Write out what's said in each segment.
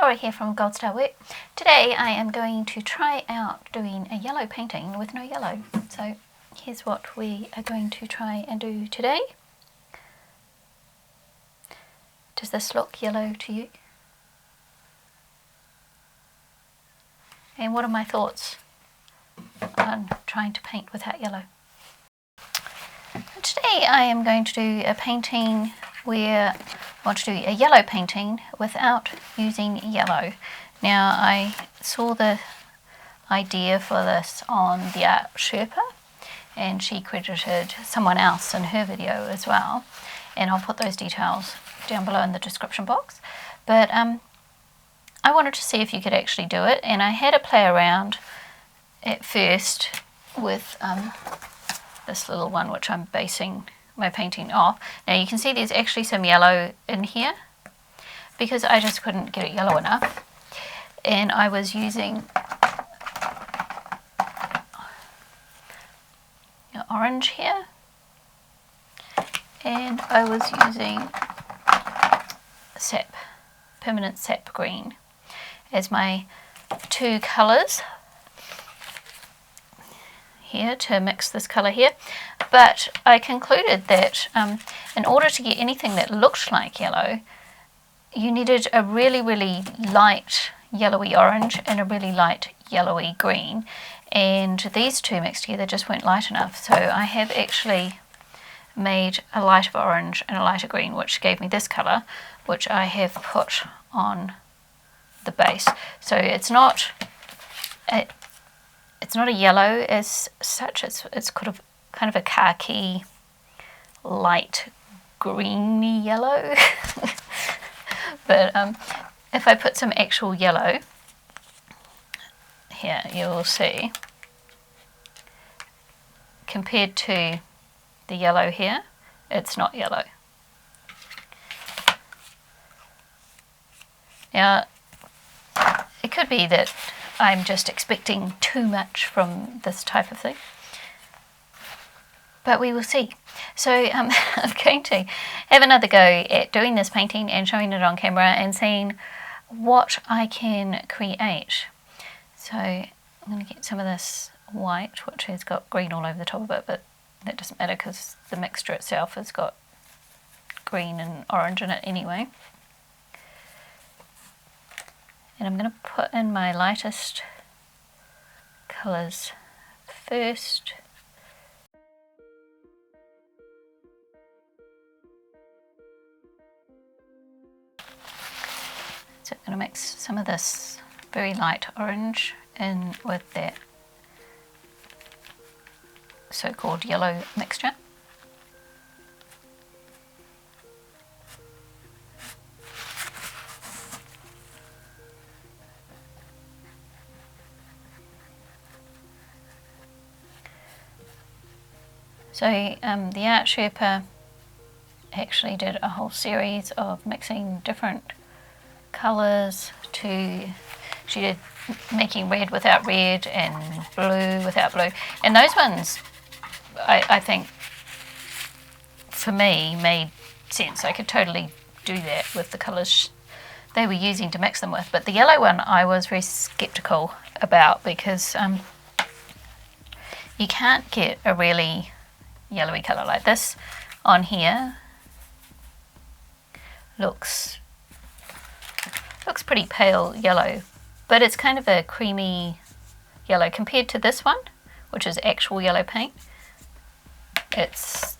Laura here from Gold Star Work. Today I am going to try out doing a yellow painting with no yellow. So here's what we are going to try and do today. Does this look yellow to you? And what are my thoughts on trying to paint without yellow? Today I am going to do a painting where I want to do a yellow painting without using yellow. Now I saw the idea for this on the artsherpa, and she credited someone else in her video as well, and I'll put those details down below in the description box. But I wanted to see if you could actually do it, and I had a play around at first with this little one which I'm basing my painting off. Now you can see there's actually some yellow in here because I just couldn't get it yellow enough, and I was using orange here, and I was using sap, permanent sap green as my two colours here to mix this colour here. But I concluded that in order to get anything that looked like yellow, you needed a really light yellowy orange and a really light yellowy green, and these two mixed together just weren't light enough. So I have actually made a lighter orange and a lighter green, which gave me this colour, which I have put on the base. So it's not a yellow as such, it's kind of a khaki light greeny yellow. But if I put some actual yellow here, you'll see, compared to the yellow here, it's not yellow. Now it could be that I'm just expecting too much from this type of thing, but we will see. So I'm going to have another go at doing this painting and showing it on camera and seeing what I can create. So I'm going to get some of this white, which has got green all over the top of it, but that doesn't matter because the mixture itself has got green and orange in it anyway. And I'm going to put in my lightest colours first. So I'm going to mix some of this very light orange in with that so-called yellow mixture. So the artsherpa actually did a whole series of mixing different colours she did making red without red and blue without blue, and those ones I think for me made sense. I could totally do that with the colours they were using to mix them with. But the yellow one I was very sceptical about because you can't get a really yellowy colour like this on here. Looks pretty pale yellow, but it's kind of a creamy yellow compared to this one, which is actual yellow paint. It's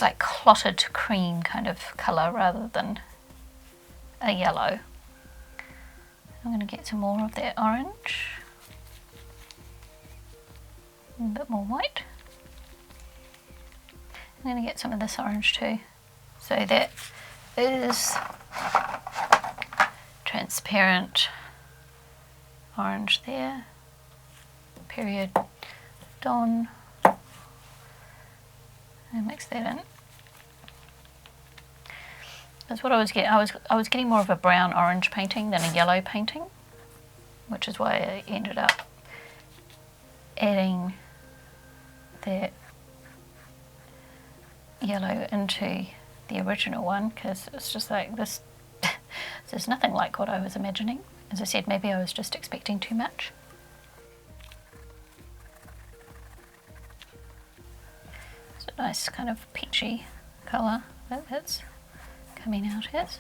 like clotted cream kind of colour rather than a yellow. I'm going to get some more of that orange, a bit more white. I'm going to get some of this orange too. So that is transparent orange there, period dawn, and mix that in. That's what I was getting. I was getting more of a brown orange painting than a yellow painting, which is why I ended up adding that yellow into the original one, because it's just like this. There's nothing like what I was imagining. As I said, maybe I was just expecting too much. It's a nice kind of peachy colour that it's coming out as.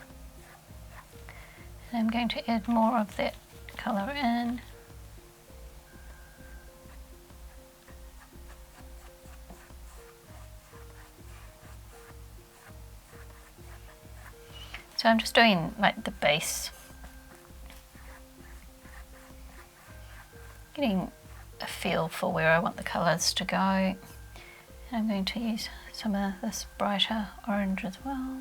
And I'm going to add more of that colour in. So I'm just doing like the base, getting a feel for where I want the colours to go. And I'm going to use some of this brighter orange as well.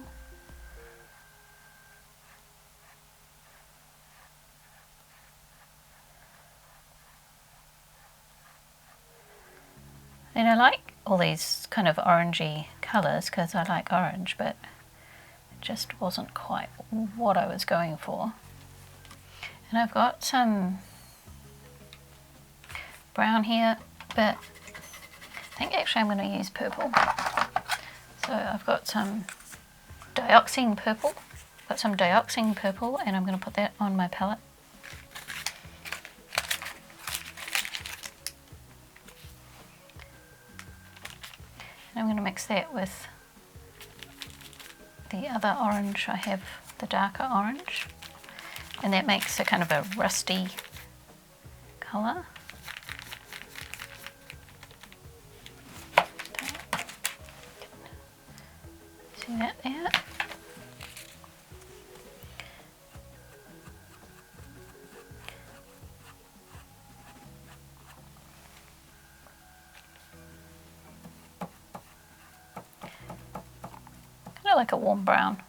And I like all these kind of orangey colours because I like orange, but it just wasn't quite what I was going for. And I've got some brown here, but I think actually I'm going to use purple. So I've got some dioxine purple. And I'm going to put that on my palette. And I'm going to mix that with the other orange. I have the darker orange, and that makes a kind of a rusty colour. See that there? Kind of like a warm brown.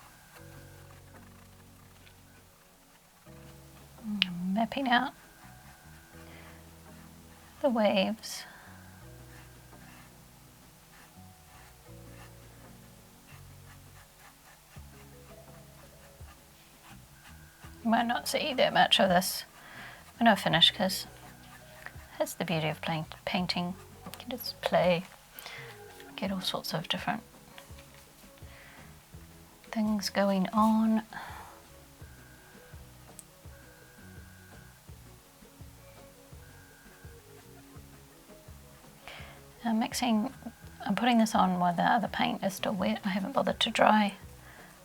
I'm mapping out the waves. You might not see that much of this when I finish, because that's the beauty of painting. You can just play, get all sorts of different things going on. I'm putting this on while the other paint is still wet. I haven't bothered to dry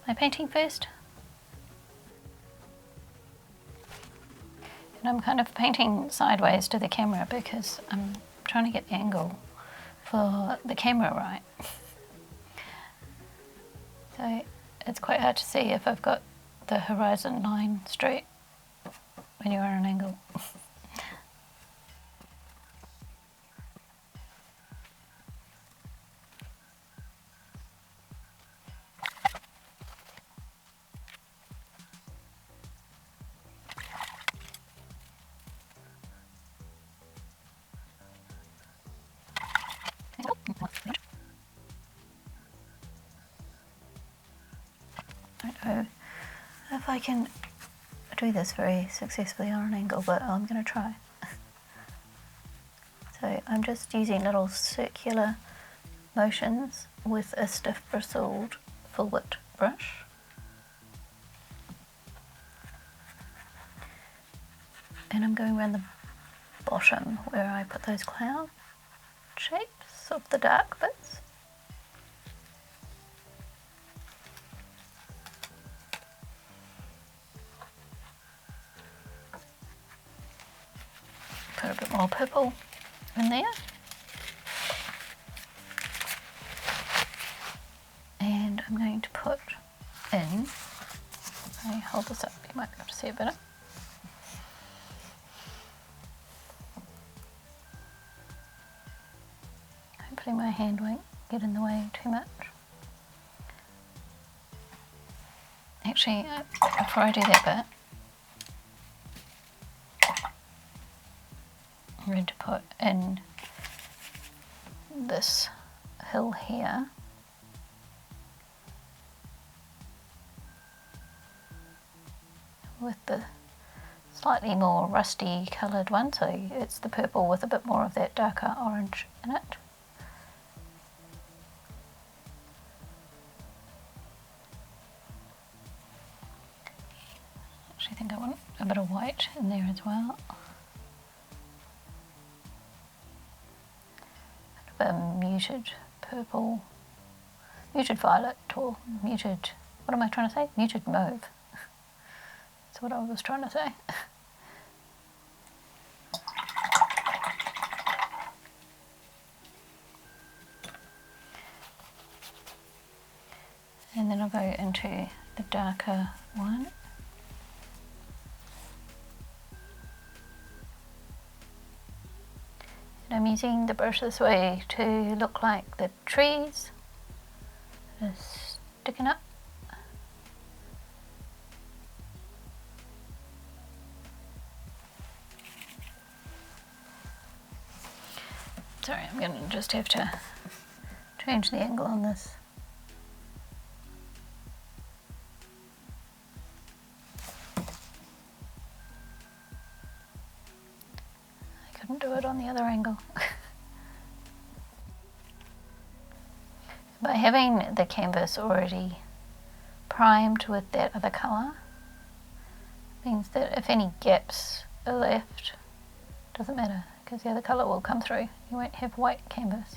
my painting first. And I'm kind of painting sideways to the camera because I'm trying to get the angle for the camera right. So it's quite hard to see if I've got the horizon line straight when you're at an angle. I don't know if I can do this very successfully on an angle, but I'm going to try. So I'm just using little circular motions with a stiff bristled full width brush. And I'm going around the bottom where I put those cloud shapes of the dark bits. Put a bit more purple in there. And I'm going to put in, I hold this up, you might be able to see it better. Hopefully my hand won't get in the way too much. Actually, before I do that bit, I'm going to put in this hill here. With the slightly more rusty coloured one, so it's the purple with a bit more of that darker orange in it. Actually, I think I want a bit of white in there as well. A bit of a muted purple, muted violet, or muted, what am I trying to say? Muted mauve. That's what I was trying to say. And then I'll go into the darker one. And I'm using the brush this way to look like the trees are sticking up. Sorry, I'm going to just have to change the angle on this. Couldn't do it on the other angle. By having the canvas already primed with that other colour means that if any gaps are left, doesn't matter because the other colour will come through. You won't have white canvas.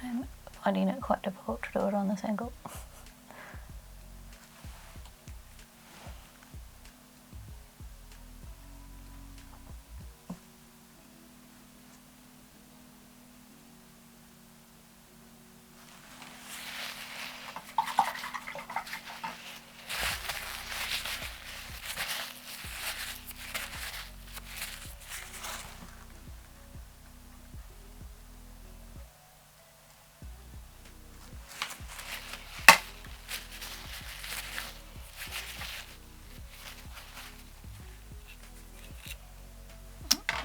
I'm finding it quite difficult to do it on this angle.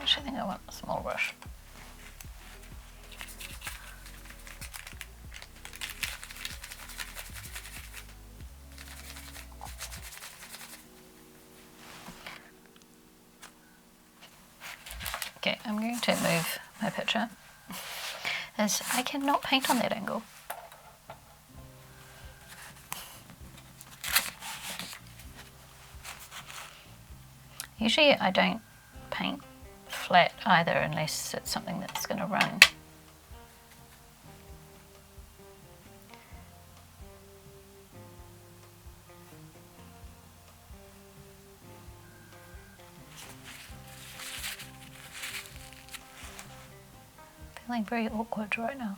I think I want a small brush. Okay, I'm going to move my picture as I cannot paint on that angle. Usually I don't paint flat either unless it's something that's going to run. Feeling very awkward right now.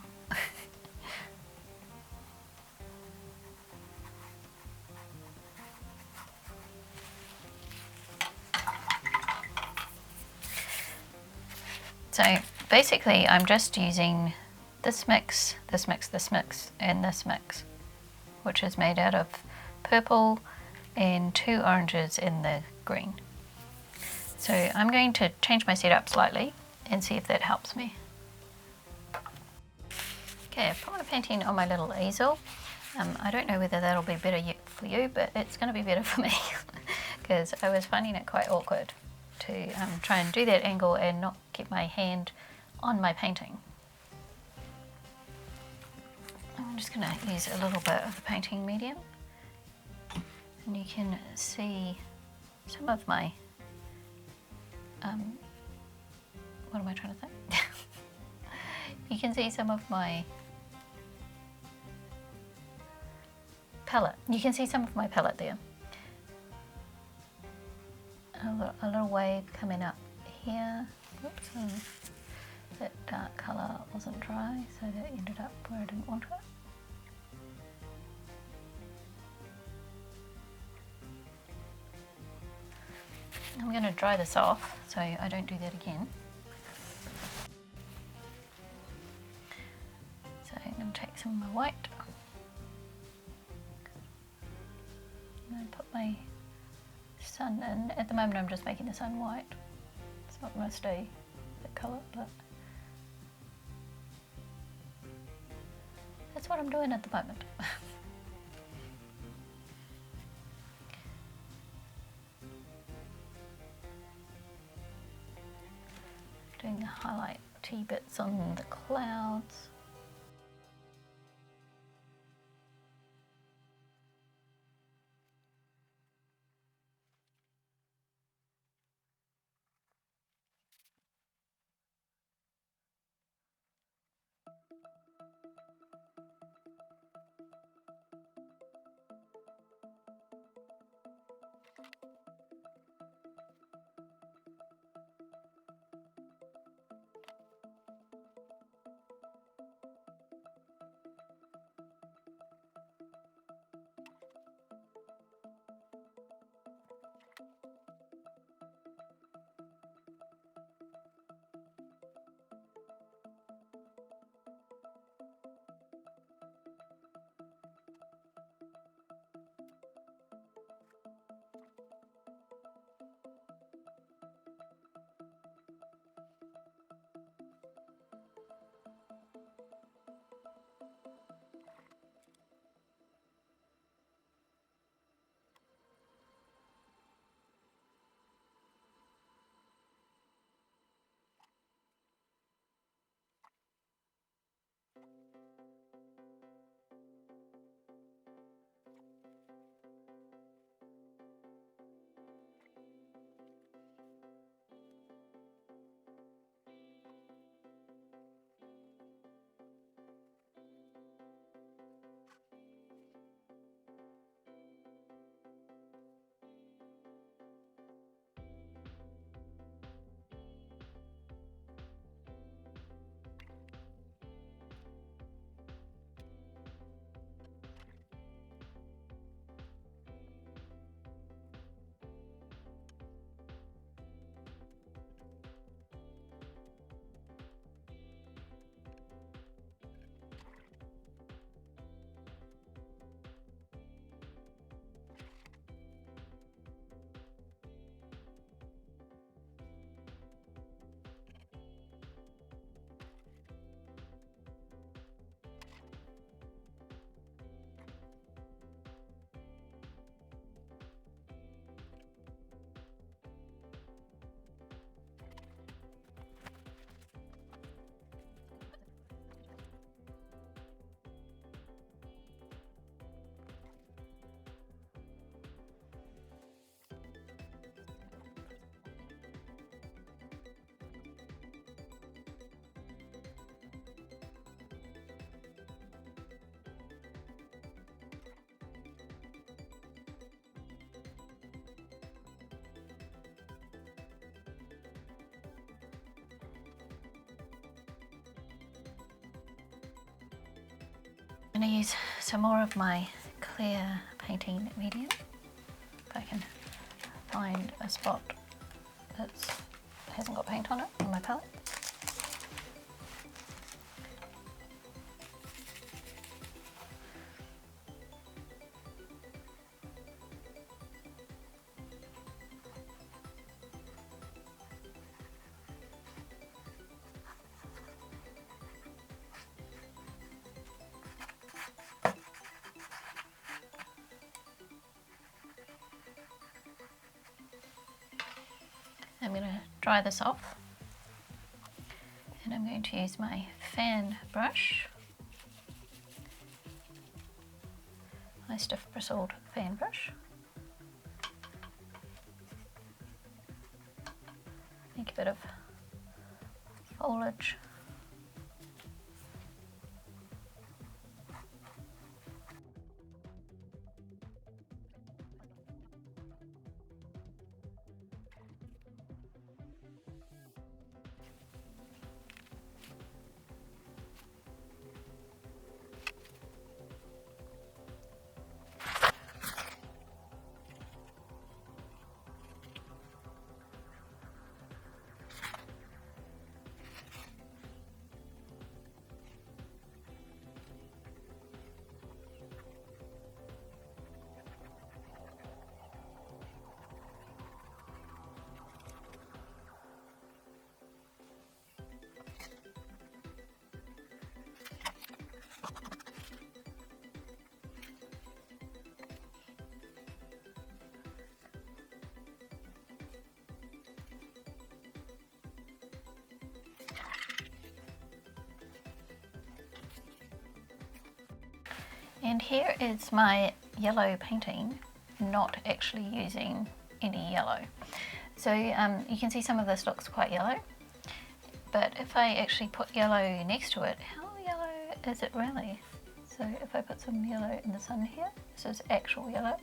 So basically I'm just using this mix, this mix, this mix, and this mix, which is made out of purple and 2 oranges in the green. So I'm going to change my setup slightly and see if that helps me. Okay, I've put my painting on my little easel. I don't know whether that'll be better yet for you, but it's going to be better for me because I was finding it quite awkward to try and do that angle and not get my hand on my painting. I'm just going to use a little bit of the painting medium, and you can see some of my what am I trying to say? You can see some of my palette. You can see some of my palette there. A little wave coming up here. Oops, that dark colour wasn't dry, so that ended up where I didn't want it. I'm going to dry this off so I don't do that again. So I'm going to take some of my white put my sun in. At the moment I'm just making the sun white. It's not going to stay that colour, but that's what I'm doing at the moment. Doing the highlight bits on the clouds. I'm going to use some more of my clear painting medium, if I can find a spot that hasn't got paint on it on my palette. I'm going to dry this off, and I'm going to use my fan brush, my stiff bristled fan brush. Make a bit of foliage. And here is my yellow painting, not actually using any yellow. So you can see some of this looks quite yellow, but if I actually put yellow next to it, how yellow is it really? So if I put some yellow in the sun here, this is actual yellow,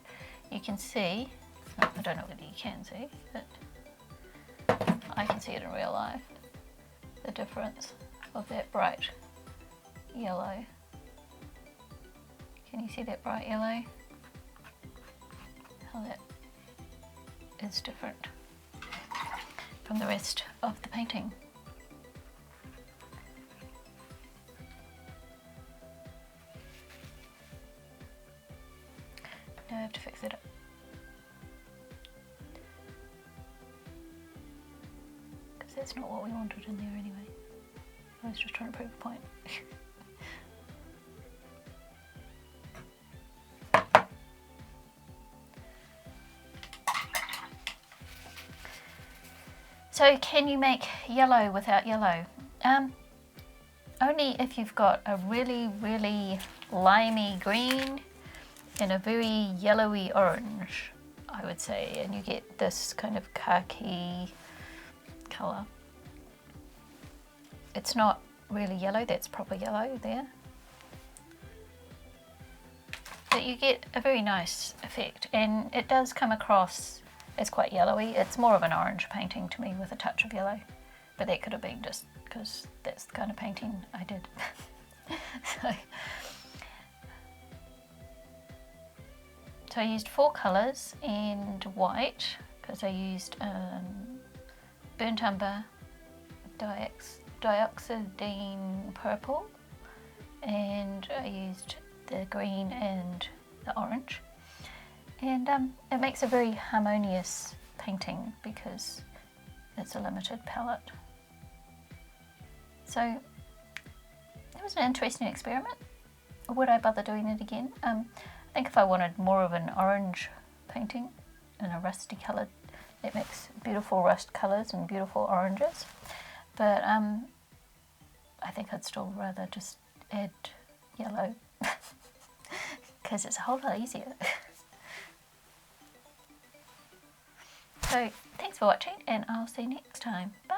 you can see, I don't know whether you can see, but I can see it in real life, the difference of that bright yellow. Can you see that bright yellow? How that is different from the rest of the painting. Now I have to fix it up. Because that's not what we wanted in there anyway. I was just trying to prove a point. So can you make yellow without yellow? Only if you've got a really, really limey green and a very yellowy orange, I would say, and you get this kind of khaki colour. It's not really yellow, that's proper yellow there. But you get a very nice effect, and it does come across as quite yellowy. It's more of an orange painting to me with a touch of yellow, but that could have been just because that's the kind of painting I did. So I used 4 colours and white, because I used burnt umber, dioxidine purple, and I used the green and the orange. And it makes a very harmonious painting because it's a limited palette. So it was an interesting experiment. Would I bother doing it again? I think if I wanted more of an orange painting and a rusty coloured, it makes beautiful rust colours and beautiful oranges. But I think I'd still rather just add yellow because it's a whole lot easier. So thanks for watching, and I'll see you next time. Bye!